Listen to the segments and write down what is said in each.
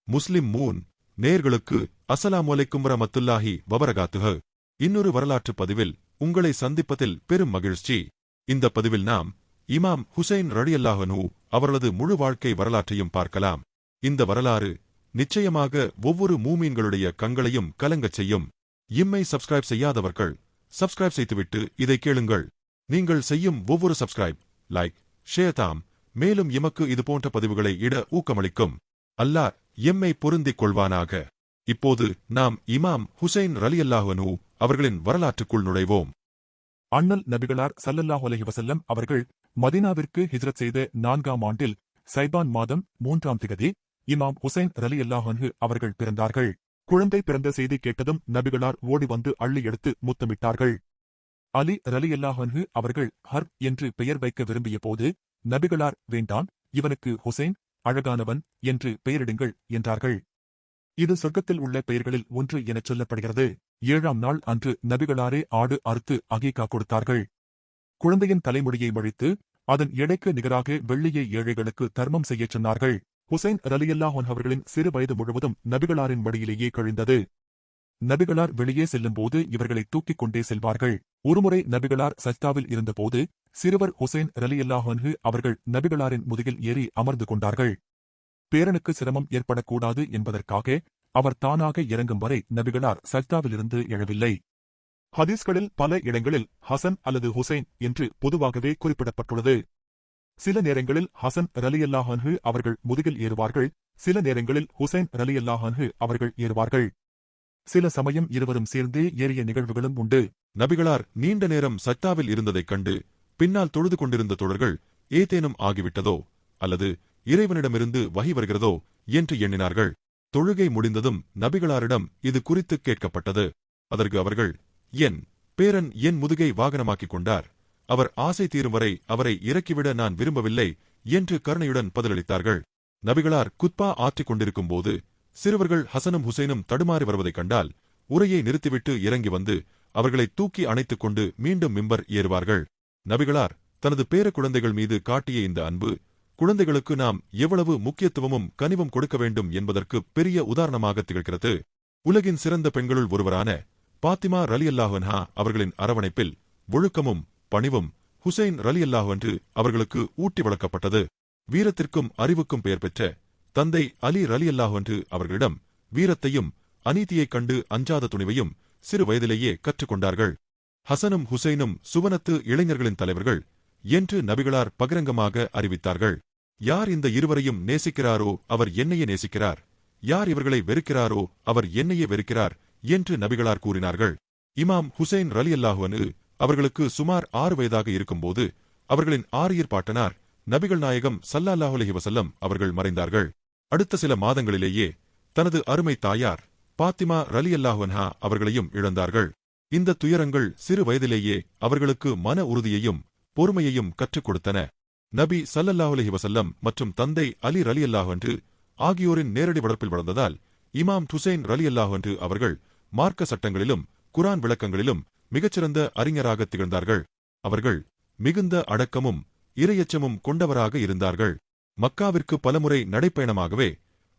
முஸ்லிம் Moon நேர்களுக்கு அஸ்ஸலாமு அலைக்கும் வரஹ்மத்துல்லாஹி வபரகாத்துஹு. இன்னொரு வரலாற்றுப் பதிவில் உங்களை சந்திப்பதில் பெரும் மகிழ்ச்சி. இந்த பதிவில் நாம் இமாம் ஹுசைன் ரலியல்லாஹு அன்ஹு அவர்களது முழு வாழ்க்கை வரலாற்றையும் பார்க்கலாம். இந்த வரலாறு நிச்சயமாக ஒவ்வொரு மூமீன்களுடைய கண்களையும் கலங்கச் செய்யும். இம்மை சப்ஸ்கிரைப் செய்யாதவர்கள் சப்ஸ்கிரைப் செய்துவிட்டு இதை கேளுங்கள். நீங்கள் செய்யும் ஒவ்வொரு சப்ஸ்கிரைப், லைக், ஷேர் தாம் மேலும் எமக்கு இதுபோன்ற பதிவுகளை இட ஊக்கமளிக்கும். அல்லாஹ் எம்மை பொருந்திக் கொள்வானாக. இப்போது நாம் இமாம் ஹுசைன் ரலியல்லாஹு அன்ஹு அவர்களின் வரலாற்றுக்குள் நுழைவோம். அண்ணல் நபிகளார் ஸல்லல்லாஹு அலைஹி வஸல்லம் அவர்கள் மதீனாவிற்கு ஹிஜ்ரத் செய்த 4ஆம் ஆண்டில் சைபான் மாதம் 3ஆம் திகதி இமாம் ஹுசைன் ரலியல்லாஹு அன்ஹு அவர்கள் பிறந்தார்கள். குழந்தை பிறந்த செய்தி கேட்டதும் நபிகளார் ஓடி வந்து அள்ளி எடுத்து முத்தமிட்டார்கள். அலி ரலியல்லாஹு அன்ஹு அவர்கள் ஹர்ப் என்று பெயர் வைக்க விரும்பிய போது நபிகளார் வேண்டான், இவனுக்கு ஹுசைன் அழகானவன் என்று பெயரிடுங்கள் என்றார்கள். இது சொர்க்கத்தில் உள்ள பெயர்களில் ஒன்று எனச் சொல்லப்படுகிறது. 7ஆம் நாள் அன்று நபிகளாரே ஆடு அறுத்து அகீகா கொடுத்தார்கள். குழந்தையின் தலைமுடியை மழித்து அதன் எடைக்கு நிகராக வெள்ளியை ஏழைகளுக்கு தர்மம் செய்யச் சொன்னார்கள். ஹுசைன் ரலியல்லாஹு அன்ஹு அவர்களின் சிறு வயது முழுவதும் நபிகளாரின் மடியிலேயே கழிந்தது. நபிகளார் வெளியே செல்லும்போது இவர்களை தூக்கிக் கொண்டே செல்வார்கள். ஒருமுறை நபிகளார் சஜ்தாவில் இருந்தபோது சிறுவர் ஹுசைன் ரலியல்லாஹு அன்ஹு அவர்கள் நபிகளாரின் முதுகில் ஏறி அமர்ந்து கொண்டார்கள். பேரனுக்கு சிரமம் ஏற்படக்கூடாது என்பதற்காக அவர் தானாக இறங்கும் வரை நபிகளார் சஜ்தாவிலிருந்து எழவில்லை. ஹதீஸ்களில் பல இடங்களில் ஹசன் அல்லது ஹுசைன் என்று பொதுவாகவே குறிப்பிடப்பட்டுள்ளது. சில நேரங்களில் ஹசன் ரலியல்லாஹு அன்ஹு அவர்கள் முதுகில் ஏறுவார்கள், சில நேரங்களில் ஹுசைன் ரலியல்லாஹு அன்ஹு அவர்கள் ஏறுவார்கள். சில சமயம் இருவரும் சேர்ந்தே ஏறிய நிகழ்வுகளும் உண்டு. நபிகளார் நீண்ட நேரம் சஜ்தாவில் இருந்ததைக் கண்டு பின்னால் தொழுது கொண்டிருந்த தோழர்கள் ஏதேனும் ஆகிவிட்டதோ அல்லது இறைவனிடமிருந்து வஹி வருகிறதோ என்று எண்ணினார்கள். தொழுகை முடிந்ததும் நபிகளாரிடம் இது குறித்து கேட்கப்பட்டது. அதற்கு அவர்கள், என் பேரன் என் முதுகை வாகனமாக்கிக் கொண்டார், அவர் ஆசை தீரும் வரை அவரை இறக்கிவிட நான் விரும்பவில்லை என்று கருணையுடன் பதிலளித்தார்கள். நபிகளார் குத்பா ஆற்றிக் கொண்டிருக்கும் போது சிறுவர்கள் ஹசனும் ஹுசைனும் தடுமாறி வருவதைக் கண்டால் உரையை நிறுத்திவிட்டு இறங்கி வந்து அவர்களை தூக்கி அணைத்துக் கொண்டு மீண்டும் மிம்பர் ஏறுவார்கள். நபிகளார் தனது பேர குழந்தைகள் மீது காட்டிய இந்த அன்பு, குழந்தைகளுக்கு நாம் எவ்வளவு முக்கியத்துவமும் கனிவும் கொடுக்க வேண்டும் என்பதற்கு பெரிய உதாரணமாக திகழ்கிறது. உலகின் சிறந்த பெண்களுள் ஒருவரான பாத்திமா ரலியல்லாஹு அன்ஹா அவர்களின் அரவணைப்பில் ஒழுக்கமும் பணிவும் ஹுசைன் ரலியல்லாஹு அன்ஹு அவர்களுக்கு ஊட்டி வளர்க்கப்பட்டது. வீரத்திற்கும் அறிவுக்கும் பெயர் பெற்ற தந்தை அலி ரலியல்லாஹு அன்ஹு அவர்களிடம் வீரத்தையும் அநீதியைக் கண்டு அஞ்சாத துணிவையும் சிறு வயதிலேயே கற்றுக்கொண்டார்கள். ஹசனும் ஹுசைனும் சுவனத்து இளைஞர்களின் தலைவர்கள் என்று நபிகளார் பகிரங்கமாக அறிவித்தார்கள். யார் இந்த இருவரையும் நேசிக்கிறாரோ அவர் என்னையே நேசிக்கிறார், யார் இவர்களை வெறுக்கிறாரோ அவர் என்னையே வெறுக்கிறார் என்று நபிகளார் கூறினார்கள். இமாம் ஹுசைன் ரலியல்லாஹு அன்ஹு அவர்களுக்கு சுமார் 6 வயதாக இருக்கும்போது அவர்களின் ஆரியர் பாட்டனார் நபிகள் நாயகம் ஸல்லல்லாஹு அலைஹி வஸல்லம் அவர்கள் மறைந்தார்கள். அடுத்த சில மாதங்களிலேயே தனது அருமை தாயார் பாத்திமா ரலியல்லாஹு அன்ஹா அவர்களையும் இழந்தார்கள். இந்த துயரங்கள் சிறு வயதிலேயே அவர்களுக்கு மன உறுதியையும் பொறுமையையும் கற்றுக் கொடுத்தன. நபி ஸல்லல்லாஹு அலைஹி வஸல்லம் மற்றும் தந்தை அலி ரலியல்லாஹு அன்ஹு ஆகியோரின் நேரடி வளர்ப்பில் வளர்ந்ததால் இமாம் ஹுசைன் ரலியல்லாஹு அன்ஹு அவர்கள் மார்க்க சட்டங்களிலும் குர்ஆன் விளக்கங்களிலும் மிகச்சிறந்த அறிஞராக திகழ்ந்தார்கள். அவர்கள் மிகுந்த அடக்கமும் இறையச்சமும் கொண்டவராக இருந்தார்கள். மக்காவிற்கு பலமுறை நடைப்பயணமாகவே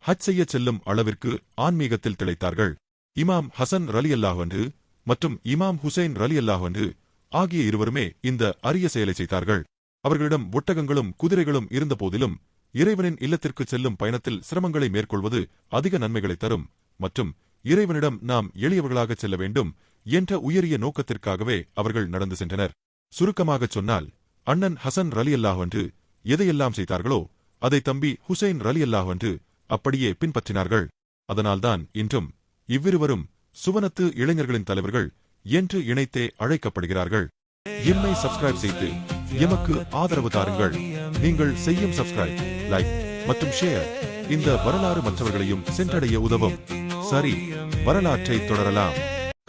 ஹஜ் செய்யச் செல்லும் அளவிற்கு ஆன்மீகத்தில் திளைத்தார்கள். இமாம் ஹசன் ரலியல்லாஹு அன்ஹு மற்றும் இமாம் ஹுசைன் ரலியல்லாஹு அன்ஹு ஆகிய இருவருமே இந்த அரிய செயலை செய்தார்கள். அவர்களிடம் ஒட்டகங்களும் குதிரைகளும் இருந்தபோதிலும் இறைவனின் இல்லத்திற்குச் செல்லும் பயணத்தில் சிரமங்களை மேற்கொள்வது அதிக நன்மைகளை தரும் மற்றும் இறைவனிடம் நாம் எளியவர்களாகச் செல்ல வேண்டும் என்ற உயரிய நோக்கத்திற்காகவே அவர்கள் நடந்து சென்றனர். சுருக்கமாகச் சொன்னால், அண்ணன் ஹசன் ரலியல்லாஹு அன்ஹு எதையெல்லாம் செய்தார்களோ அதை தம்பி ஹுசைன் ரலியல்லாஹு அன்ஹு அப்படியே பின்பற்றினார்கள். அதனால்தான் இன்றும் இவ்விருவரும் சுவனத்து இளைஞர்களின் தலைவர்கள் என்று இணைத்தே அழைக்கப்படுகிறார்கள். எம்மை சப்ஸ்கிரைப் செய்து எமக்கு ஆதரவு தாருங்கள். நீங்கள் செய்யும் சப்ஸ்கிரைப், லைக் மற்றும் ஷேர் இந்த வரலாறு மற்றவர்களையும் சென்றடைய உதவும். சரி, வரலாற்றை தொடரலாம்.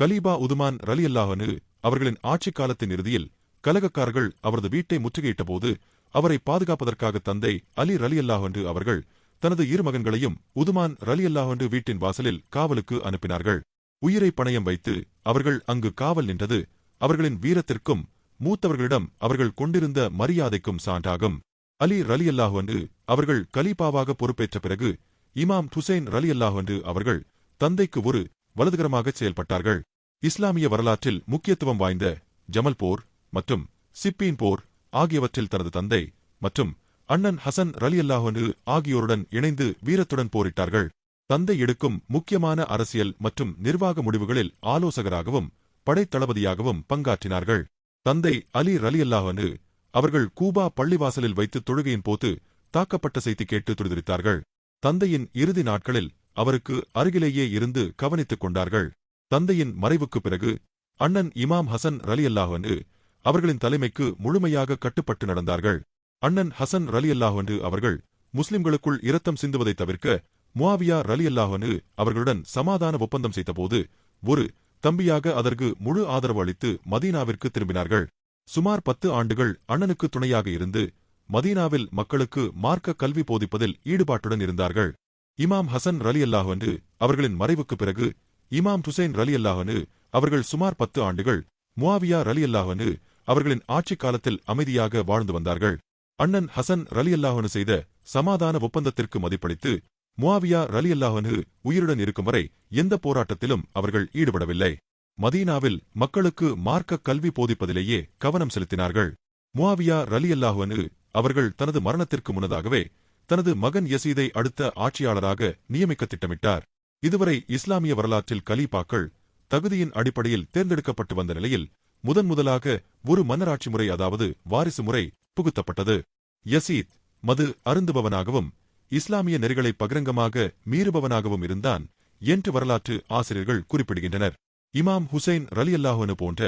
கலீபா உதுமான் ரலியல்லாஹு அன்ஹு அவர்களின் ஆட்சிக் காலத்தின் இறுதியில் கலகக்காரர்கள் அவரது வீட்டை முற்றுகையிட்டபோது அவரை பாதுகாப்பதற்காக தந்தை அலி ரலியல்லாஹு அன்ஹு அவர்கள் தனது 2 மகன்களையும் உதுமான் ரலியல்லாஹு அன்ஹு வீட்டின் வாசலில் காவலுக்கு அனுப்பினார்கள். உயிரை பணயம் வைத்து அவர்கள் அங்கு காவல் நின்றது அவர்களின் வீரத்திற்கும் மூத்தவர்களிடம் அவர்கள் கொண்டிருந்த மரியாதைக்கும் சான்றாகும். அலி ரலியல்லாஹு அன்ஹு அவர்கள் கலீபாவாக பொறுப்பேற்ற பிறகு இமாம் ஹுசைன் ரலியல்லாஹு அன்ஹு அவர்கள் தந்தைக்கு ஒரு வலதுகரமாகச் செயல்பட்டார்கள். இஸ்லாமிய வரலாற்றில் முக்கியத்துவம் வாய்ந்த ஜமல் போர் மற்றும் சிப்பீன் போர் ஆகியவற்றில் தனது தந்தை மற்றும் அண்ணன் ஹசன் ரலியல்லாஹு அன்ஹு ஆகியோருடன் இணைந்து வீரத்துடன் போரிட்டார்கள். தந்தை எடுக்கும் முக்கியமான அரசியல் மற்றும் நிர்வாக முடிவுகளில் ஆலோசகராகவும் படைத்தளபதியாகவும் பங்காற்றினார்கள். தந்தை அலி ரலியல்லாஹு அன்ஹு அவர்கள் கூபா பள்ளிவாசலில் வைத்து தொழுகையின் போது தாக்கப்பட்ட செய்தி கேட்டு துடிதுடித்தார்கள். தந்தையின் இறுதி நாட்களில் அவருக்கு அருகிலேயே இருந்து கவனித்துக் கொண்டார்கள். தந்தையின் மறைவுக்குப் பிறகு அண்ணன் இமாம் ஹசன் ரலியல்லாஹு அன்ஹு அவர்களின் தலைமைக்கு முழுமையாக கட்டுப்பட்டு நடந்தார்கள். அண்ணன் ஹசன் ரலியல்லாஹு அன்ஹு அவர்கள் முஸ்லிம்களுக்குள் இரத்தம் சிந்துவதைத் தவிர்க்க முஆவியா ரலியல்லாஹு அன்ஹு அவர்களுடன் சமாதான ஒப்பந்தம் செய்தபோது ஒரு தம்பியாக அதற்கு முழு ஆதரவு அளித்து மதீனாவிற்கு திரும்பினார்கள். சுமார் 10 ஆண்டுகள் அண்ணனுக்கு துணையாக இருந்து மதீனாவில் மக்களுக்கு மார்க்க கல்வி போதிப்பதில் ஈடுபாட்டுடன் இருந்தார்கள். இமாம் ஹசன் ரலியல்லாஹு அன்ஹு அவர்களின் மறைவுக்குப் பிறகு இமாம் ஹுசைன் ரலியல்லாஹு அன்ஹு அவர்கள் சுமார் 10 ஆண்டுகள் முஆவியா ரலியல்லாஹு அன்ஹு அவர்களின் ஆட்சிக் காலத்தில் அமைதியாக வாழ்ந்து வந்தார்கள். அண்ணன் ஹசன் ரலியல்லாஹு அன்ஹு செய்த சமாதான ஒப்பந்தத்திற்கு மதிப்பளித்து முஆவியா ரலியல்லாஹு அன்ஹு உயிருடன் இருக்கும் வரை எந்த போராட்டத்திலும் அவர்கள் ஈடுபடவில்லை. மதீனாவில் மக்களுக்கு மார்க்க கல்வி போதிப்பதிலேயே கவனம் செலுத்தினார்கள். முஆவியா ரலியல்லாஹு அன்ஹு அவர்கள் தனது மரணத்திற்கு முன்னதாகவே தனது மகன் யசீதை அடுத்த ஆட்சியாளராக நியமிக்க திட்டமிட்டார். இதுவரை இஸ்லாமிய வரலாற்றில் கலீஃபாக்கள் தகுதியின் அடிப்படையில் தேர்ந்தெடுக்கப்பட்டு வந்த நிலையில் முதன்முதலாக ஒரு மன்னராட்சி முறை, அதாவது வாரிசு முறை புகுத்தப்பட்டது. யசீத் மது அருந்துபவனாகவும் இஸ்லாமிய நெறிகளை பகிரங்கமாக மீறுபவனாகவும் இருந்தான் என்று வரலாற்று ஆசிரியர்கள் குறிப்பிடுகின்றனர். இமாம் ஹுசைன் ரலியல்லாஹு அன்ஹு போன்ற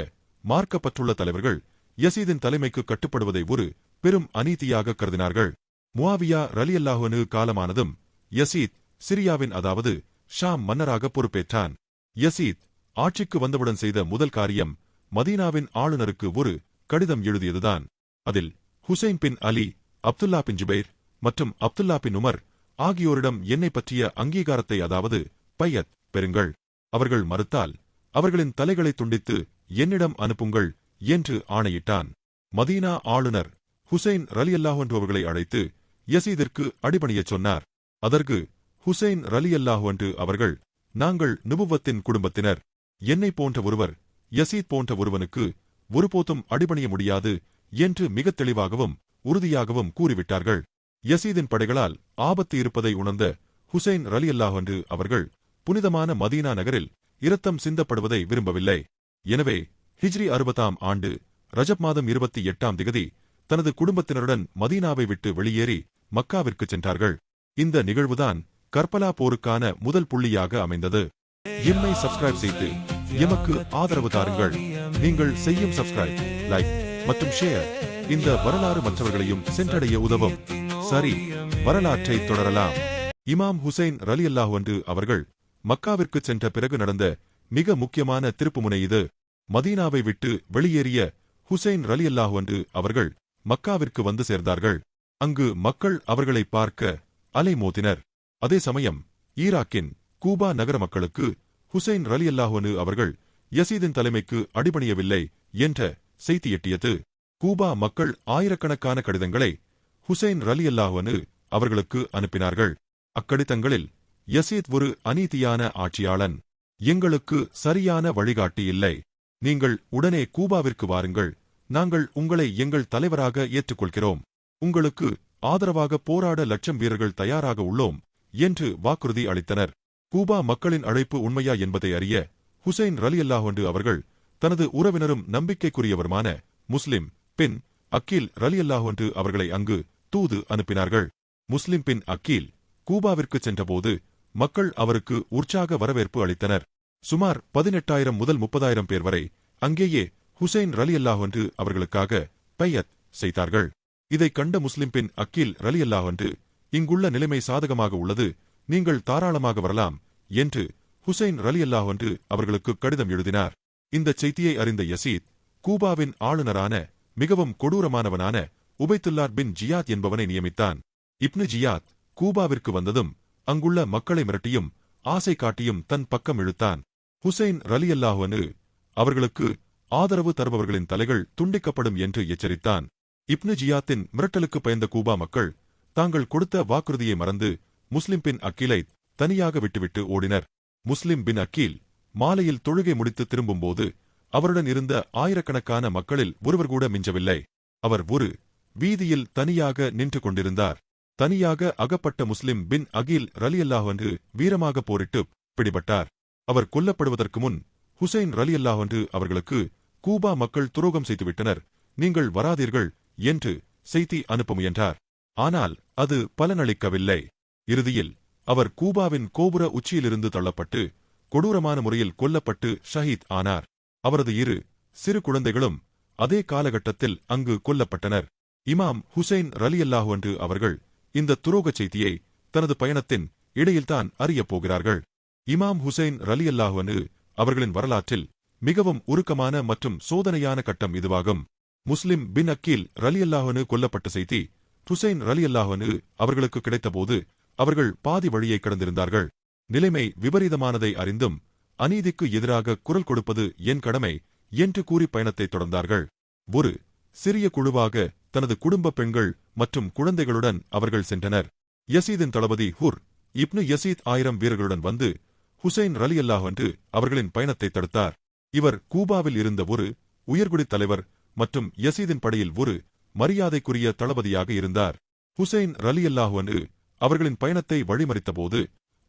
மார்க்கப்பற்றுள்ள தலைவர்கள் யசீதின் தலைமைக்கு கட்டுப்படுவதை ஒரு பெரும் அநீதியாக கருதினார்கள். முஆவியா ரலியல்லாஹு அன்ஹு காலமானதும் யசீத் சிரியாவின், அதாவது ஷாம் மன்னராக பொறுப்பேற்றான். யசீத் ஆட்சிக்கு வந்தவுடன் செய்த முதல் காரியம் மதீனாவின் ஆளுநருக்கு ஒரு கடிதம் எழுதியதுதான். அதில் ஹுசைன் பின் அலி, அப்துல்லா பின் ஜுபைர் மற்றும் அப்துல்லா பின் உமர் ஆகியோரிடம் என்னை பற்றிய அங்கீகாரத்தை, அதாவது பையத் பெறுங்கள். அவர்கள் மறுத்தால் அவர்களின் தலைகளை துண்டித்து என்னிடம் அனுப்புங்கள் என்று ஆணையிட்டான். மதீனா ஆளுநர் ஹுசைன் ரலியல்லாஹு அன்ஹு அவர்களை அழைத்து யசீதிற்கு அடிபணியச் சொன்னார். அதற்கு ஹுசைன் ரலியல்லாஹு அன்ஹு அவர்கள், நாங்கள் நுபுவத்தின் குடும்பத்தினர். என்னை போன்ற ஒருவர் யசீத் போன்ற ஒருவனுக்கு ஒருபோதும் அடிபணிய முடியாது என்று மிகத் தெளிவாகவும் உறுதியாகவும் கூறிவிட்டார்கள். யசீதின் படைகளால் ஆபத்து இருப்பதை உணர்ந்த ஹுசைன் ரலியல்லாஹு அன்ஹு அவர்கள் புனிதமான மதீனா நகரில் இரத்தம் சிந்தப்படுவதை விரும்பவில்லை. எனவே ஹிஜ்ரி 60ஆம் ஆண்டு ரஜப் மாதம் 28ஆம் திகதி தனது குடும்பத்தினருடன் மதீனாவை விட்டு வெளியேறி மக்காவிற்குச் சென்றார்கள். இந்த நிகழ்வுதான் கர்பலா போருக்கான முதல் புள்ளியாக அமைந்தது. எம்மை சப்ஸ்கிரைப் செய்து எமக்கு ஆதரவு தாருங்கள். நீங்கள் செய்யும் சப்ஸ்கிரைப், லைக் மற்றும் ஷேர் இந்த வரலாறு மற்றவர்களையும் சென்றடைய உதவும். சரி, வரலாற்றை தொடரலாம். இமாம் ஹுசைன் ரலியல்லாஹு அன்ஹு அவர்கள் மக்காவிற்கு சென்ற பிறகு நடந்த மிக முக்கியமான திருப்புமுனை இது. மதீனாவை விட்டு வெளியேறிய ஹுசைன் ரலியல்லாஹு அன்ஹு அவர்கள் மக்காவிற்கு வந்து சேர்ந்தார்கள். அங்கு மக்கள் அவர்களை பார்க்க அலைமோதினர். அதே சமயம் ஈராக்கின் கூபா நகர மக்களுக்கு ஹுசைன் ரலியல்லாஹு அன்ஹு அவர்கள் யசீதின் தலைமைக்கு அடிபணியவில்லை என்ற செய்தி எட்டியது. கூபா மக்கள் ஆயிரக்கணக்கான கடிதங்களை ஹுசைன் ரலியல்லாஹு அன்ஹு அவர்களுக்கு அனுப்பினார்கள். அக்கடிதங்களில், யசீத் ஒரு அநீதியான ஆட்சியாளன், எங்களுக்கு சரியான வழிகாட்டி இல்லை, நீங்கள் உடனே கூபாவிற்கு வாருங்கள், நாங்கள் உங்களை எங்கள் தலைவராக ஏற்றுக்கொள்கிறோம், உங்களுக்கு ஆதரவாக போராட லட்சம் வீரர்கள் தயாராக உள்ளோம் என்று வாக்குறுதி அளித்தனர். கூபா மக்களின் அழைப்பு உண்மையா என்பதை அறிய ஹுசைன் ரலியல்லாஹு அன்ஹு அவர்கள் தனது உறவினரும் நம்பிக்கைக்குரியவருமான முஸ்லிம் பின் அக்கீல் ரலியல்லாஹு அன்ஹு அவர்களை அங்கு தூது அனுப்பினார்கள். முஸ்லிம் பின் அக்கீல் கூபாவிற்கு சென்றபோது மக்கள் அவருக்கு உற்சாக வரவேற்பு அளித்தனர். சுமார் 18,000 முதல் 30,000 பேர் வரை அங்கேயே ஹுசைன் ரலியல்லாஹு அன்ஹு அவர்களுக்காக பையத் செய்தார்கள். இதைக் கண்ட முஸ்லிம் பின் அக்கீல் ரலியல்லாஹு அன்ஹு, இங்குள்ள நிலைமை சாதகமாக உள்ளது, நீங்கள் தாராளமாக வரலாம் என்று ஹுசைன் ரலியல்லாஹு அன்ஹு அவர்களுக்கு கடிதம் எழுதினார். இந்தச் செய்தியை அறிந்த யசீத் கூபாவின் ஆளுநரான மிகவும் கொடூரமானவனான உபைத்துல்லாஹ் பின் ஜியாத் என்பவனை நியமித்தான். இப்னு ஜியாத் கூபாவிற்கு வந்ததும் அங்குள்ள மக்களை மிரட்டியும் ஆசை காட்டியும் தன் பக்கம் இழுத்தான். ஹுசைன் ரலியல்லாஹு அன்ஹு அவர்களுக்கு ஆதரவு தருபவர்களின் தலைகள் துண்டிக்கப்படும் என்று எச்சரித்தான். இப்னு ஜியாத்தின் மிரட்டலுக்கு பயந்த கூபா மக்கள் தாங்கள் கொடுத்த வாக்குறுதியை மறந்து முஸ்லிம் பின் அக்கீலை தனியாக விட்டுவிட்டு ஓடினர். முஸ்லிம் பின் அக்கீல் மாலையில் தொழுகை முடித்து திரும்பும்போது அவருடன் இருந்த ஆயிரக்கணக்கான மக்களில் ஒருவர் கூட மிஞ்சவில்லை. அவர் ஒரு வீதியில் தனியாக நின்று கொண்டிருந்தார். தனியாக அகப்பட்ட முஸ்லிம் பின் அகீல் ரலியல்லாஹு அன்ஹு வீரமாக போரிட்டு பிடிபட்டார். அவர் கொல்லப்படுவதற்கு முன் ஹுசைன் ரலியல்லாஹு அன்ஹு அவர்களுக்கு கூபா மக்கள் துரோகம் செய்துவிட்டனர், நீங்கள் வராதீர்கள் என்று செய்தி அனுப்ப முயன்றார். ஆனால் அது பலனளிக்கவில்லை. இறுதியில் அவர் கூபாவின் கோபுர உச்சியிலிருந்து தள்ளப்பட்டு கொடூரமான முறையில் கொல்லப்பட்டு ஷஹீத் ஆனார். அவரது இரு சிறு குழந்தைகளும் அதே காலகட்டத்தில் அங்கு கொல்லப்பட்டனர். இமாம் ஹுசைன் ரலியல்லாஹு அன்ஹு அவர்கள் இந்த துரோகச் செய்தியை தனது பயணத்தின் இடையில்தான் அறியப் போகிறார்கள். இமாம் ஹுசைன் ரலியல்லாஹு அன்ஹு அவர்களின் வரலாற்றில் மிகவும் உருக்கமான மற்றும் சோதனையான கட்டம் இதுவாகும். முஸ்லிம் பின் அக்கீல் ரலியல்லாஹு அன்ஹு கொல்லப்பட்ட செய்தி ஹுசைன் ரலியல்லாஹு அன்ஹு அவர்களுக்கு கிடைத்தபோது அவர்கள் பாதி வழியை கடந்திருந்தார்கள். நிலைமை விபரீதமானதை அறிந்தும் அநீதிக்கு எதிராக குரல் கொடுப்பது என் கடமை என்று கூறி பயணத்தை தொடர்ந்தார்கள். ஒரு சிறிய குழுவாக தனது குடும்ப பெண்கள் மற்றும் குழந்தைகளுடன் அவர்கள் சென்றனர். யசீதின் தளபதி ஹுர் இப்னு யசீத் 1000 வீரர்களுடன் வந்து ஹுசைன் ரலியல்லாஹு அன்ஹு அவர்களின் பயணத்தை தடுத்தார். இவர் கூபாவில் இருந்த ஒரு உயர்குடித் தலைவர் மற்றும் யசீதின் படையில் ஒரு மரியாதைக்குரிய தளபதியாக இருந்தார். ஹுசைன் ரலியல்லாஹு அன்ஹு அவர்களின் பயணத்தை வழிமறித்தபோது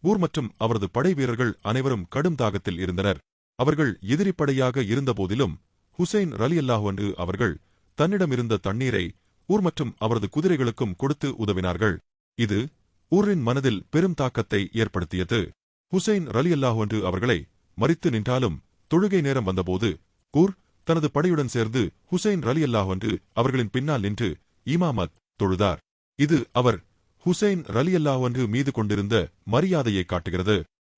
ஊர் மற்றும் அவரது படை வீரர்கள் அனைவரும் கடும் தாகத்தில் இருந்தனர். அவர்கள் எதிரிப்படையாக இருந்தபோதிலும் ஹுசைன் ரலியல்லாஹு அன்ஹு அவர்கள் தன்னிடமிருந்த தண்ணீரை ஊர் மற்றும் அவரது குதிரைகளுக்கும் கொடுத்து உதவினார்கள். இது ஊரின் மனதில் பெரும் தாக்கத்தை ஏற்படுத்தியது. ஹுசைன் ரலியல்லாஹு அன்ஹு அவர்களை மறித்து நின்றாலும் தொழுகை நேரம் வந்தபோது ஊர் தனது படையுடன் சேர்ந்து ஹுசைன் ரலியல்லாஹு அன்ஹு அவர்களின் பின்னால் நின்று இமாமத் தொழுதார். இது அவர் ஹுசைன் ரலியல்லாஹு அன்ஹு மீது கொண்டிருந்த மரியாதையை காட்டுகிறது.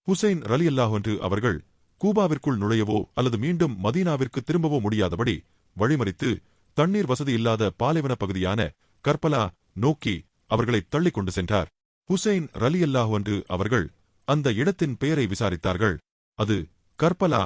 ஹுசைன் ரலியல்லாஹு அன்ஹு அவர்கள் கூபாவிற்குள் நுழையவோ அல்லது மீண்டும் மதீனாவிற்கு திரும்பவோ முடியாதபடி வழிமறித்து தண்ணீர் வசதி இல்லாத பாலைவன பகுதியான கர்பலா நோக்கி அவர்களை தள்ளிக் கொண்டு சென்றார். ஹுசைன் ரலியல்லாஹு அன்ஹு அவர்கள் அந்த இடத்தின் பெயரை விசாரித்தார்கள். அது கர்பலா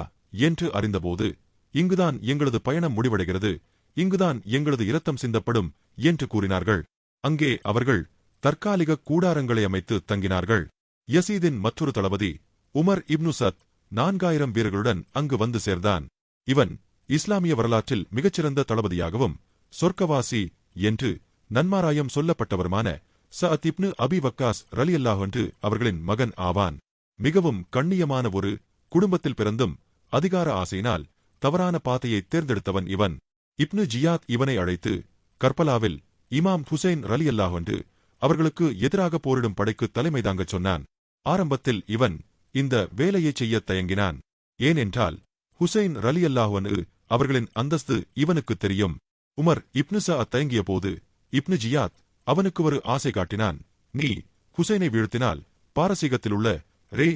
என்று அறிந்தபோது, இங்குதான் எங்களது பயணம் முடிவடைகிறது, இங்குதான் எங்களது இரத்தம் சிந்தப்படும் என்று கூறினார்கள். அங்கே அவர்கள் தற்காலிக கூடாரங்களை அமைத்து தங்கினார்கள். யசீதின் மற்றொரு தளபதி உமர் இப்னு சத் 4000 வீரர்களுடன் அங்கு வந்து சேர்ந்தான். இவன் இஸ்லாமிய வரலாற்றில் மிகச்சிறந்த தளபதியாகவும் சொர்க்கவாசி என்று நன்மாராயம் சொல்லப்பட்டவருமான சஅத் இப்னு அபி வக்காஸ் ரலியல்லாஹு அன்ஹு அவர்களின் மகன் ஆவான். மிகவும் கண்ணியமான ஒரு குடும்பத்தில் பிறந்தும் அதிகார ஆசையினால் தவறான பாதையை தேர்ந்தெடுத்தவன் இவன். இப்னு ஜியாத் இவனை அழைத்து கர்பலாவில் இமாம் ஹுசைன் ரலியல்லாஹு அன்ஹு அவர்களுக்கு எதிராக போரிடும் படைக்கு தலைமை தாங்கச் சொன்னான். ஆரம்பத்தில் இவன் இந்த வேலையைச் செய்யத் தயங்கினான். ஏனென்றால் ஹுசைன் ரலியல்லாஹு அன்ஹு அவர்களின் அந்தஸ்து இவனுக்கு தெரியும். உமர் இப்னு சஅத் தயங்கிய போது இப்னு ஜியாத் அவனுக்கு ஒரு ஆசை காட்டினான். நீ ஹுசைனை வீழ்த்தினால் பாரசீகத்திலுள்ள ரே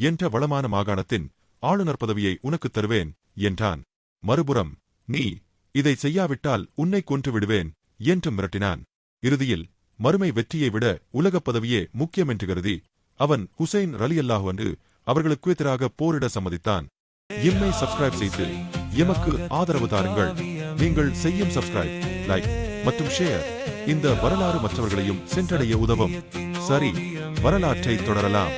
என்ற வளமான மாகாணத்தின் ஆளுநர் பதவியை உனக்குத் தருவேன் என்றான். மறுபுறம் நீ இதை செய்யாவிட்டால் உன்னை கொன்று விடுவேன் என்று மிரட்டினான். இறுதியில் மறுமை வெற்றியை விட உலகப் பதவியே முக்கியம் என்று கருதி அவன் ஹுசைன் ரலியல்லாஹு அன்ஹு அவர்களுக்கு எதிராக போரிட சம்மதித்தான். எம்மை சப்ஸ்கிரைப் செய்து எமக்கு ஆதரவு தாருங்கள். நீங்கள் செய்யும் சப்ஸ்கிரைப், லைக் மற்றும் ஷேர் இந்த வரலாறு மற்றவர்களையும் சென்றடைய உதவும். சரி, வரலாற்றை தொடரலாம்.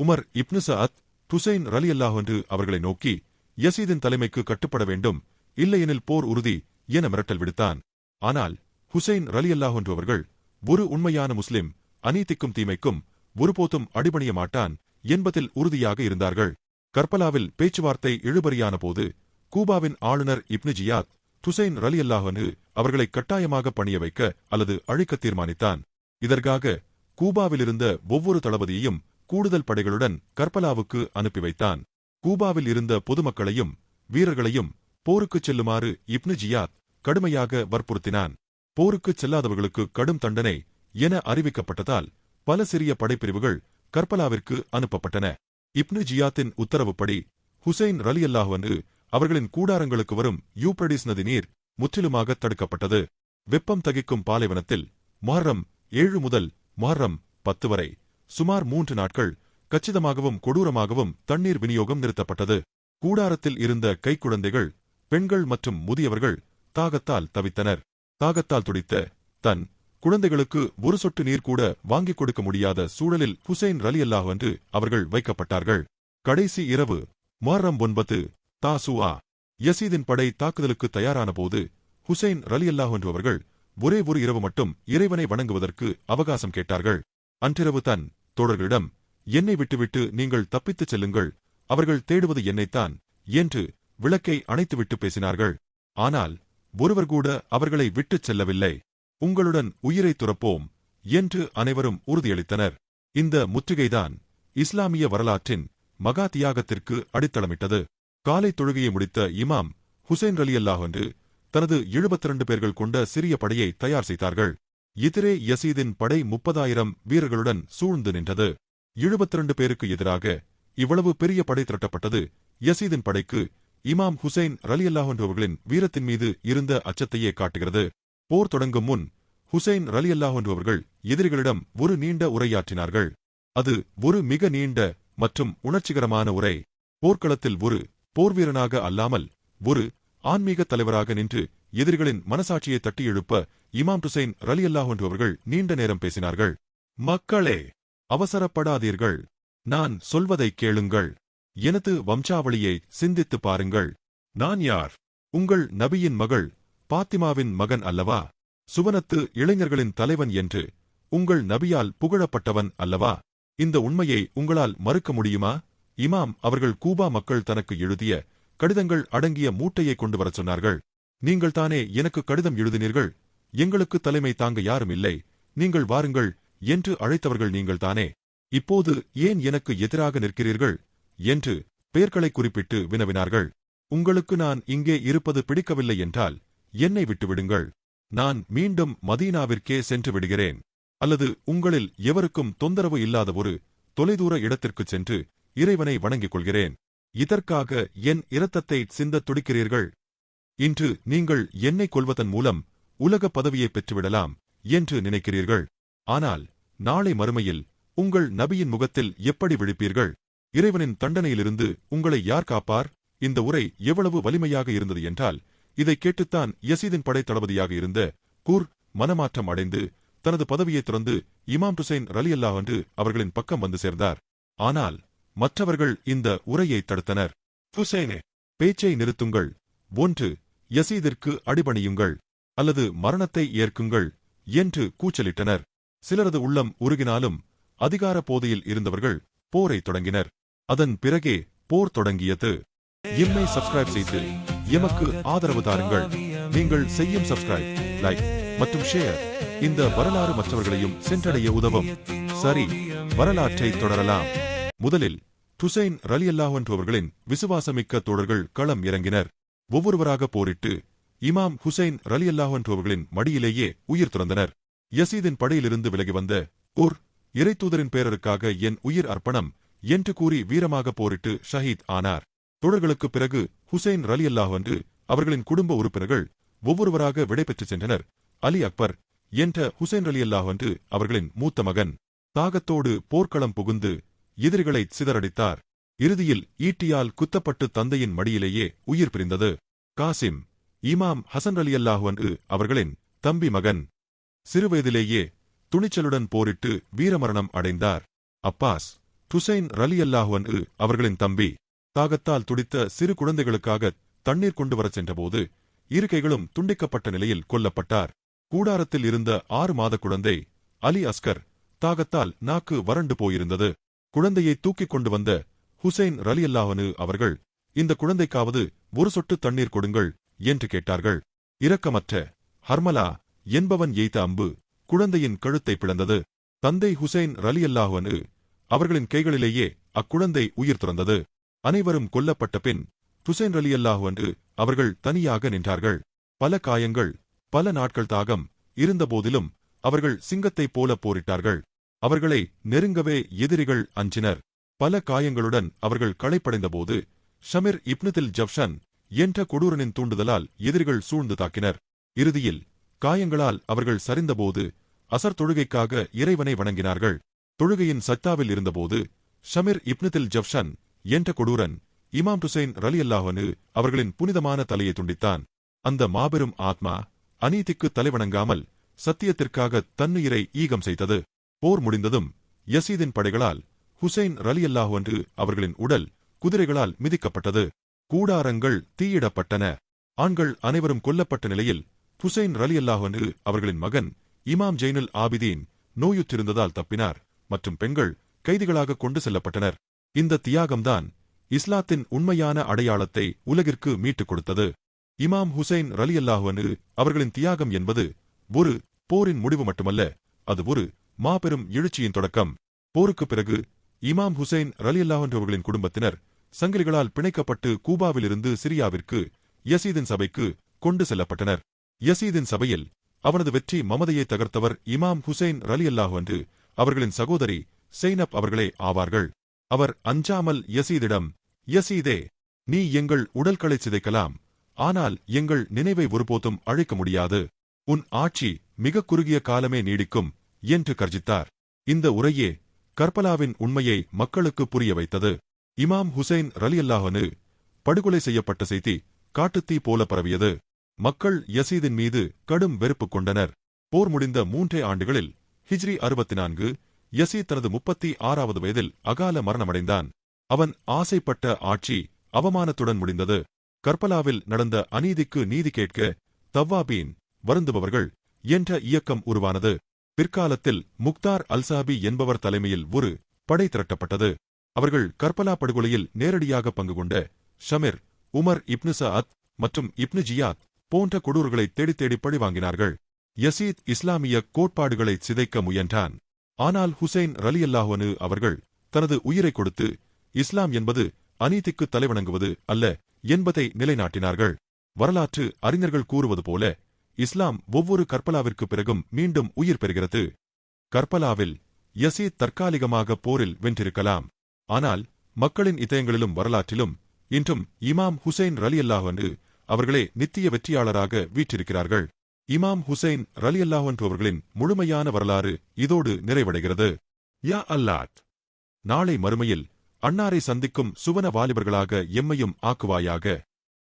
உமர் இப்னு சஅத் ஹுசைன் ரலியல்லாஹு அன்ஹு அவர்களை நோக்கி யசீதின் தலைமைக்கு கட்டுப்பட வேண்டும், இல்லையெனில் போர் உறுதி என மிரட்டல் விடுத்தான். ஆனால் ஹுசைன் ரலியல்லாஹு அன்ஹு அவர்கள் ஒரு உண்மையான முஸ்லிம் அநீதிக்கும் தீமைக்கும் ஒருபோதும் அடிபணிய மாட்டான் என்பதில் உறுதியாக இருந்தார்கள். கர்பலாவில் பேச்சுவார்த்தை இழுபறியான போது கூபாவின் ஆளுநர் இப்னு ஜியாத் ஹுசைன் ரலியல்லாஹு அன்ஹு அவர்களை கட்டாயமாக பணிய வைக்க அல்லது அழிக்க தீர்மானித்தான். இதற்காக கூபாவிலிருந்த ஒவ்வொரு தளபதியையும் கூடுதல் படைகளுடன் கர்பலாவுக்கு அனுப்பி வைத்தான். கூபாவில் இருந்த பொதுமக்களையும் வீரர்களையும் போருக்குச் செல்லுமாறு இப்னு ஜியாத் கடுமையாக வற்புறுத்தினான். போருக்குச் செல்லாதவர்களுக்கு கடும் தண்டனை என அறிவிக்கப்பட்டதால் பல சிறிய படைப்பிரிவுகள் கர்பலாவிற்கு அனுப்பப்பட்டன. இப்னு ஜியாத்தின் உத்தரவுப்படி ஹுசைன் ரலியல்லாஹு அன்ஹு அவர்களின் கூடாரங்களுக்கு வரும் யூப்ரடிஸ் நதி நீர் முற்றிலுமாக தடுக்கப்பட்டது. வெப்பம் தகிக்கும் பாலைவனத்தில் முஹர்ரம் 7 முதல் முஹர்ரம் 10 வரை சுமார் 3 நாட்கள் கச்சிதமாகவும் கொடூரமாகவும் தண்ணீர் விநியோகம் நிறுத்தப்பட்டது. கூடாரத்தில் இருந்த கைக்குழந்தைகள், பெண்கள் மற்றும் முதியவர்கள் தாகத்தால் தவித்தனர். தாகத்தால் துடித்த தன் குழந்தைகளுக்கு ஒரு சொட்டு நீர் கூட வாங்கிக் கொடுக்க முடியாத சூழலில் ஹுசைன் ரலியல்லாஹு அன்ஹு அவர்கள் வைக்கப்பட்டார்கள். கடைசி இரவு முஹர்ரம் 9 தாசுஆ. யசீதின் படை தாக்குதலுக்கு தயாரான போது ஹுசைன் ரலியல்லாஹு அன்ஹு அவர்கள் ஒரே ஒரு இரவு மட்டும் இறைவனை வணங்குவதற்கு அவகாசம் கேட்டார்கள். அன்றிரவு தன் தோழர்களிடம், என்னை விட்டுவிட்டு நீங்கள் தப்பித்துச் செல்லுங்கள், அவர்கள் தேடுவது என்னைத்தான் என்று விளக்கை அணைத்துவிட்டு பேசினார்கள். ஆனால் ஒருவர் கூட அவர்களை விட்டுச் செல்லவில்லை. உங்களுடன் உயிரை துறப்போம் என்று அனைவரும் உறுதியளித்தனர். இந்த முற்றுகைதான் இஸ்லாமிய வரலாற்றின் மகா தியாகத்திற்கு அடித்தளமிட்டது. காலை தொழுகையை முடித்த இமாம் ஹுசைன் ரலியல்லாஹு அன்ஹு தனது 72 பேர்கள் கொண்ட சிறிய படையை தயார் செய்தார்கள். எதிரே யசீதின் படை 30,000 வீரர்களுடன் சூழ்ந்து நின்றது. 72 பேருக்கு எதிராக இவ்வளவு பெரிய படை திரட்டப்பட்டது யசீதின் படைக்கு இமாம் ஹுசைன் ரலியல்லாஹு அன்ஹு அவர்களின் வீரத்தின் மீது இருந்த அச்சத்தையே காட்டுகிறது. போர் தொடங்கும் முன் ஹுசைன் ரலியல்லாஹு அன்ஹு அவர்கள் எதிரிகளிடம் ஒரு நீண்ட உரையாற்றினார்கள். அது ஒரு மிக நீண்ட மற்றும் உணர்ச்சிகரமான உரை. போர்க்களத்தில் ஒரு போர்வீரனாக அல்லாமல் ஒரு ஆன்மீக தலைவராக நின்று எதிரிகளின் மனசாட்சியை தட்டி எழுப்ப இமாம் ஹுசைன் ரலியல்லாஹு அன்ஹு அவர்கள் நீண்ட நேரம் பேசினார்கள். மக்களே, அவசரப்படாதீர்கள், நான் சொல்வதைக் கேளுங்கள். எனது வம்சாவளியை சிந்தித்துப் பாருங்கள். நான் யார்? உங்கள் நபியின் மகள் பாத்திமாவின் மகன் அல்லவா? சுவனத்து இளைஞர்களின் தலைவன் என்று உங்கள் நபியால் புகழப்பட்டவன் அல்லவா? இந்த உண்மையை உங்களால் மறுக்க முடியுமா? இமாம் அவர்கள் கூபா மக்கள் தனக்கு எழுதிய கடிதங்கள் அடங்கிய மூட்டையை கொண்டு வரச் சொன்னார்கள். நீங்கள் தானே எனக்கு கடிதம் எழுதினீர்கள், எங்களுக்கு தலைமை தாங்க யாரும் இல்லை, நீங்கள் வாருங்கள் என்று அழைத்தவர்கள் நீங்கள்தானே, இப்போது ஏன் எனக்கு எதிராக நிற்கிறீர்கள் என்று பெயர்களை குறிப்பிட்டு வினவினார்கள். உங்களுக்கு நான் இங்கே இருப்பது பிடிக்கவில்லை என்றால் என்னை விட்டுவிடுங்கள், நான் மீண்டும் மதீனாவிற்கே சென்று விடுகிறேன், அல்லது உங்களில் எவருக்கும் தொந்தரவு இல்லாத ஒரு தொலைதூர இடத்திற்குச் சென்று இறைவனை வணங்கிக் கொள்கிறேன். இதற்காக என் இரத்தத்தை சிந்தத் துடிக்கிறீர்கள்? இன்று நீங்கள் என்னை கொல்வதன் மூலம் உலக பதவியை பெற்றுவிடலாம் என்று நினைக்கிறீர்கள். ஆனால் நாளை மறுமையில் உங்கள் நபியின் முகத்தில் எப்படி விழிப்பீர்கள்? இறைவனின் தண்டனையிலிருந்து உங்களை யார் காப்பார்? இந்த உரை எவ்வளவு வலிமையாக இருந்தது என்றால், இதைக் கேட்டுத்தான் யசீதின் படைத்தளபதியாக இருந்த கூர் மனமாற்றம் அடைந்து தனது பதவியை துறந்து இமாம் ஹுசைன் ரலியல்லாஹு அன்ஹு அவர்களின் பக்கம் வந்து சேர்ந்தார். ஆனால் மற்றவர்கள் இந்த உரையை தடுத்தனர். ஹுசைனே, பேச்சை நிறுத்துங்கள். ஒன்று யசீதிற்கு அடிபணியுங்கள், அல்லது மரணத்தை ஏற்குங்கள் என்று கூச்சலிட்டனர். சிலரது உள்ளம் உருகினாலும் அதிகார போதையில் இருந்தவர்கள் போரை தொடங்கினர். அதன் பிறகே போர் தொடங்கியது. எம்மை சப்ஸ்கிரைப் செய்து எமக்கு ஆதரவு தாருங்கள். நீங்கள் செய்யும் சப்ஸ்கிரைப், லைக் மற்றும் ஷேர் இந்த வரலாறு மற்றவர்களையும் சென்றடைய உதவும். சரி, வரலாற்றை தொடரலாம். முதலில் ஹுசைன் ரலியல்லாஹு அன்ஹு அவர்களின் விசுவாசமிக்க தோழர்கள் களம் இறங்கினர். ஒவ்வொருவராக போரிட்டு இமாம் ஹுசைன் ரலியல்லாஹு அன்ஹு அவர்களின் மடியிலேயே உயிர் துறந்தனர். யசீதின் படையிலிருந்து விலகி வந்த ஓர் இறைத்தூதரின் பேரருக்காக என் உயிர் அர்ப்பணம் என்று கூறி வீரமாக போரிட்டு ஷஹீத் ஆனார். தோழர்களுக்குப் பிறகு ஹுசைன் ரலியல்லாஹு அன்ஹு அவர்களின் குடும்ப உறுப்பினர்கள் ஒவ்வொருவராக விடைபெற்றுச் சென்றனர். அலி அக்பர் என்ற ஹுசைன் ரலியல்லாஹு அன்ஹு அவர்களின் மூத்த மகன் தாகத்தோடு போர்க்களம் புகுந்து எதிரிகளை சிதறடித்தார். இறுதியில் ஈட்டியால் குத்தப்பட்டு தந்தையின் மடியிலேயே உயிர் பிரிந்தது. காசிம் இமாம் ஹசன் ரலியல்லாஹு அன்ஹு அவர்களின் தம்பி மகன் சிறுவயதிலேயே துணிச்சலுடன் போரிட்டு வீரமரணம் அடைந்தார். அப்பாஸ் ஹுசைன் ரலியல்லாஹு அன்ஹு அவர்களின் தம்பி தாகத்தால் துடித்த சிறு குழந்தைகளுக்காக தண்ணீர் கொண்டு வரச் சென்றபோது இரு கைகளும் துண்டிக்கப்பட்ட நிலையில் கொல்லப்பட்டார். கூடாரத்தில் இருந்த 6 மாத குழந்தை அலி அஸ்கர் தாகத்தால் நாக்கு வறண்டு போயிருந்தது. குழந்தையை தூக்கிக் கொண்டு வந்த ஹுசைன் ரலியல்லாஹு அன்ஹு அவர்கள், இந்த குழந்தைக்காவது ஒரு சொட்டு தண்ணீர் கொடுங்கள் என்று கேட்டார்கள். இரக்கமற்ற ஹர்மலா என்பவன் எய்த அம்பு குழந்தையின் கழுத்தை பிளந்தது. தந்தை ஹுசைன் ரலியல்லாஹு அன்ஹு அவர்களின் கைகளிலேயே அக்குழந்தை உயிர் துறந்தது. அனைவரும் கொல்லப்பட்ட பின் ஹுசைன் ரலியல்லாஹு அன்ஹு அவர்கள் தனியாக நின்றார்கள். பல காயங்கள், பல நாட்கள் தாகம் இருந்தபோதிலும் அவர்கள் சிங்கத்தைப் போல போரிட்டார்கள். அவர்களை நெருங்கவே எதிரிகள் அஞ்சினர். பல காயங்களுடன் அவர்கள் களைப்படைந்தபோது ஷமிர் இப்னுதில் ஜப்ஷன் என்ற கொடூரனின் தூண்டுதலால் எதிரிகள் சூழ்ந்து தாக்கினர். இறுதியில் காயங்களால் அவர்கள் சரிந்தபோது அசர் தொழுகைக்காக இறைவனை வணங்கினார்கள். தொழுகையின் சத்தாவில் இருந்தபோது ஷமிர் இப்னுதில் ஜப்ஷன் என்ற கொடூரன் இமாம் ஹுசைன் ரலியல்லாஹு அன்ஹு அவர்களின் புனிதமான தலையை துண்டித்தான். அந்த மாபெரும் ஆத்மா அநீதிக்கு தலைவணங்காமல் சத்தியத்திற்காக தன்னுயிரை ஈகம் செய்தது. போர் முடிந்ததும் யசீதின் படைகளால் ஹுசைன் ரலியல்லாஹு அன்ஹு அவர்களின் உடல் குதிரைகளால் மிதிக்கப்பட்டது. கூடாரங்கள் தீயிடப்பட்டன. ஆண்கள் அனைவரும் கொல்லப்பட்ட நிலையில் ஹுசைன் ரலியல்லாஹு அன்ஹு அவர்களின் மகன் இமாம் ஜெய்னுல் ஆபிதீன் நோயுற்றிருந்ததால் தப்பினார் மற்றும் பெண்கள் கைதிகளாக கொண்டு செல்லப்பட்டனர். இந்த தியாகம்தான் இஸ்லாத்தின் உண்மையான அடையாளத்தை உலகிற்கு மீட்டுக் கொடுத்தது. இமாம் ஹுசைன் ரலியல்லாஹு அன்ஹு அவர்களின் தியாகம் என்பது ஒரு போரின் முடிவு மட்டுமல்ல, அது ஒரு மாபெரும் எழுச்சியின் தொடக்கம். போருக்குப் பிறகு இமாம் ஹுசைன் ரலியல்லாஹு அன்ஹு அவர்களின் குடும்பத்தினர் சங்கிலிகளால் பிணைக்கப்பட்டு கூபாவிலிருந்து சிரியாவிற்கு யசீதின் சபைக்கு கொண்டு செல்லப்பட்டனர். யசீதின் சபையில் அவனது வெற்றி மமதையை தகர்த்தவர் இமாம் ஹுசைன் ரலியல்லாஹு அன்ஹு அவர்களின் சகோதரி செய்னப் அவர்களே ஆவார்கள். அவர் அஞ்சாமல் யசீதிடம், யசீதே, நீ எங்கள் உடல்களை சிதைக்கலாம், ஆனால் எங்கள் நினைவை ஒருபோதும் அழைக்க முடியாது. உன் ஆட்சி மிக குறுகிய காலமே நீடிக்கும் என்று கர்ஜித்தார். இந்த உரையே கர்பலாவின் உண்மையை மக்களுக்கு புரிய வைத்தது. இமாம் ஹுசைன் ரலியல்லாஹு அன்ஹு படுகொலை செய்யப்பட்ட செய்தி காட்டுத்தீ போல பரவியது. மக்கள் யசீதின் மீது கடும் வெறுப்பு கொண்டனர். போர் முடிந்த 3 ஆண்டுகளில் ஹிஜ்ரி 64 யசீத் தனது 36வது வயதில் அகால மரணமடைந்தான். அவன் ஆசைப்பட்ட ஆட்சி அவமானத்துடன் முடிந்தது. கர்பலாவில் நடந்த அநீதிக்கு நீதி கேட்க தவ்வாபீன், வருந்துபவர்கள் என்ற இயக்கம் உருவானது. பிற்காலத்தில் முக்தார் அல்சாபி என்பவர் தலைமையில் ஒரு படை திரட்டப்பட்டது. அவர்கள் கர்பலா படுகொலையில் நேரடியாக பங்கு கொண்ட ஷமிர், உமர் இப்னு சஅத் மற்றும் இப்னு ஜியாத் போன்ற கொடூர்களை தேடித் தேடி பழிவாங்கினார்கள். யசீத் இஸ்லாமிய கோட்பாடுகளை சிதைக்க முயன்றான். ஆனால் ஹுசைன் ரலியல்லாஹு அன்ஹு அவர்கள் தனது உயிரை கொடுத்து இஸ்லாம் என்பது அநீதிக்கு தலைவணங்குவது அல்ல என்பதை நிலைநாட்டினார்கள். வரலாற்று அறிஞர்கள் கூறுவது போல இஸ்லாம் ஒவ்வொரு கர்பலாவிற்கு பிறகும் மீண்டும் உயிர் பெறுகிறது. கர்பலாவில் யசீத் தற்காலிகமாக போரில் வென்றிருக்கலாம், ஆனால் மக்களின் இதயங்களிலும் வரலாற்றிலும் இன்றும் இமாம் ஹுசைன் ரலியல்லாஹு அன்ஹு அவர்களே நித்திய வெற்றியாளராக வீற்றிருக்கிறார்கள். இமாம் ஹுசைன் ரலியல்லாஹு அன்ஹு அவர்களின் முழுமையான வரலாறு இதோடு நிறைவடைகிறது. யா அல்லாஹ், நாளை மறுமையில் அன்னாரை சந்திக்கும் சுவன வாலிபர்களாக எம்மையும் ஆக்குவாயாக.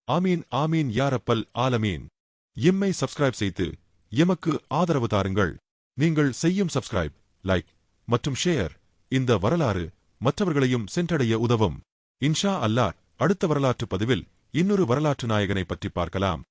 ஆமீன் ஆமீன் யா ரப்பல் ஆலமீன். எம்மை சப்ஸ்கிரைப் செய்து எமக்கு ஆதரவு தாருங்கள். நீங்கள் செய்யும் சப்ஸ்கிரைப், லைக் மற்றும் ஷேர் இந்த வரலாறு மற்றவர்களையும் சென்றடைய உதவும். இன்ஷா அல்லாஹ் அடுத்த வரலாற்று பதிவில் இன்னொரு வரலாற்று நாயகனை பற்றி பார்க்கலாம்.